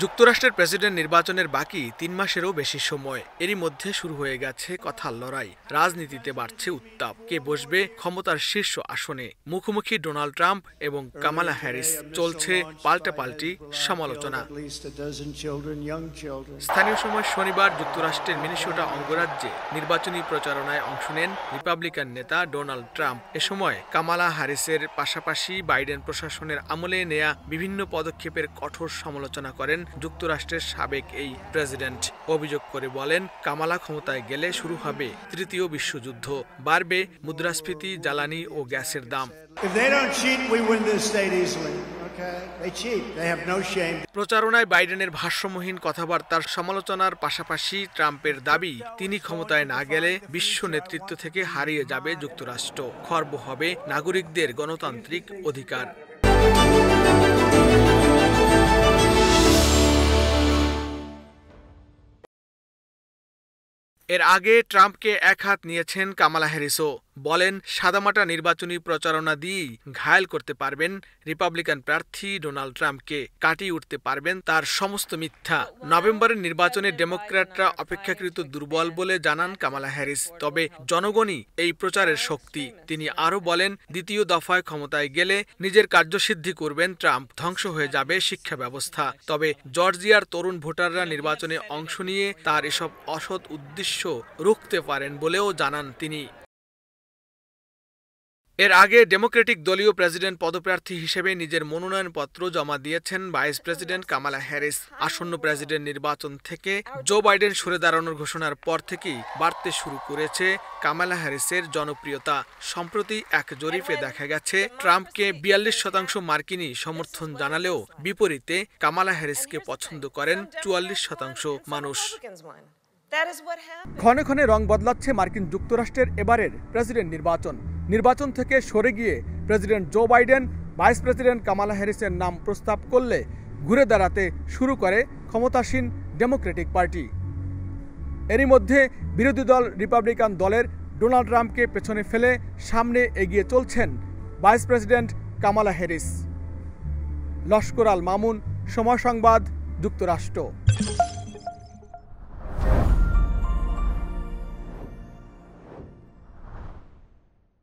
যুক্তরাষ্ট্রের প্রেসিডেন্ট নির্বাচনের বাকি ৩ মাসেরও বেশি সময়। এরই মধ্যে শুরু হয়ে গেছে কথার লড়াই। রাজনীতিতে বাড়ছে উত্তাপ। কে বসবে ক্ষমতার শীর্ষ আসনে? মুখোমুখি ডোনাল্ড ট্রাম্প এবং কামালা হ্যারিস। চলছে পাল্টাপাল্টি সমালোচনা। স্থানীয় সময় শনিবার যুক্তরাষ্ট্রের মিনেসোটা অঙ্গরাজ্যে নির্বাচনী প্রচারণায় অংশ নেন রিপাবলিকান নেতা ডোনাল্ড ট্রাম্প। এ সময় কামালা হ্যারিসের পাশাপাশি বাইডেন প্রশাসনের আমলে নেয়া বিভিন্ন পদক্ষেপের কঠোর সমালোচনা করেন যুক্তরাষ্ট্রের সাবেক এই প্রেসিডেন্ট। অভিযোগ করে বলেন, কামালা ক্ষমতায় গেলে শুরু হবে তৃতীয় বিশ্বযুদ্ধ, বাড়বে মুদ্রাস্ফীতি, জ্বালানি ও গ্যাসের দাম। প্রচারণায় বাইডেনের ভারসাম্যহীন কথাবার্তার সমালোচনার পাশাপাশি ট্রাম্পের দাবি, তিনি ক্ষমতায় না গেলে বিশ্ব নেতৃত্ব থেকে হারিয়ে যাবে যুক্তরাষ্ট্র, খর্ব হবে নাগরিকদের গণতান্ত্রিক অধিকার। এর আগে ট্রাম্পকে একহাত নিয়েছেন কামালা হ্যারিসও। বলেন, সাদামাটা নির্বাচনী প্রচারণা দিয়েই ঘায়েল করতে পারবেন রিপাবলিকান প্রার্থী ডোনাল্ড ট্রাম্পকে, কাটিয়ে উঠতে পারবেন তার সমস্ত মিথ্যা। নভেম্বরের নির্বাচনে ডেমোক্র্যাটরা অপেক্ষাকৃত দুর্বল বলে জানান কামালা হ্যারিস। তবে জনগণই এই প্রচারের শক্তি। তিনি আরও বলেন, দ্বিতীয় দফায় ক্ষমতায় গেলে নিজের কার্যসিদ্ধি করবেন ট্রাম্প, ধ্বংস হয়ে যাবে শিক্ষা ব্যবস্থা। তবে জর্জিয়ার তরুণ ভোটাররা নির্বাচনে অংশ নিয়ে তার এসব অসৎ উদ্দেশ্য রুখতে পারেন বলেও জানান তিনি। এর আগে ডেমোক্রেটিক দলীয় প্রেসিডেন্ট পদপ্রার্থী হিসেবে নিজের মনোনয়নপত্র জমা দিয়েছেন ভাইস প্রেসিডেন্ট কামালা হ্যারিস। আসন্ন প্রেসিডেন্ট নির্বাচন থেকে জো বাইডেন সরে দাঁড়ানোর ঘোষণার পর থেকেই বাড়তে শুরু করেছে কামালা হ্যারিসের জনপ্রিয়তা। সম্প্রতি এক জরিপে দেখা গেছে, ট্রাম্পকে ৪২% মার্কিনী সমর্থন জানালেও বিপরীতে কামালা হ্যারিসকে পছন্দ করেন ৪৪% মানুষ। ক্ষণে ক্ষণে রং বদলাচ্ছে মার্কিন যুক্তরাষ্ট্রের এবারের প্রেসিডেন্ট নির্বাচন থেকে সরে গিয়ে president Joe Biden vice president Kamala হ্যারিসের নাম প্রস্তাব করলে ঘুরে দাঁড়াতে শুরু করে ক্ষমতাসীন ডেমোক্রেটিক পার্টি। এরই মধ্যে বিরোধী দল রিপাবলিকান দলের ডোনাল্ড ট্রাম্পকে পেছনে ফেলে সামনে এগিয়ে চলছেন vice president Kamala Harris. Laskar Al Mamun, Somoy Sangbad, যুক্তরাষ্ট্র।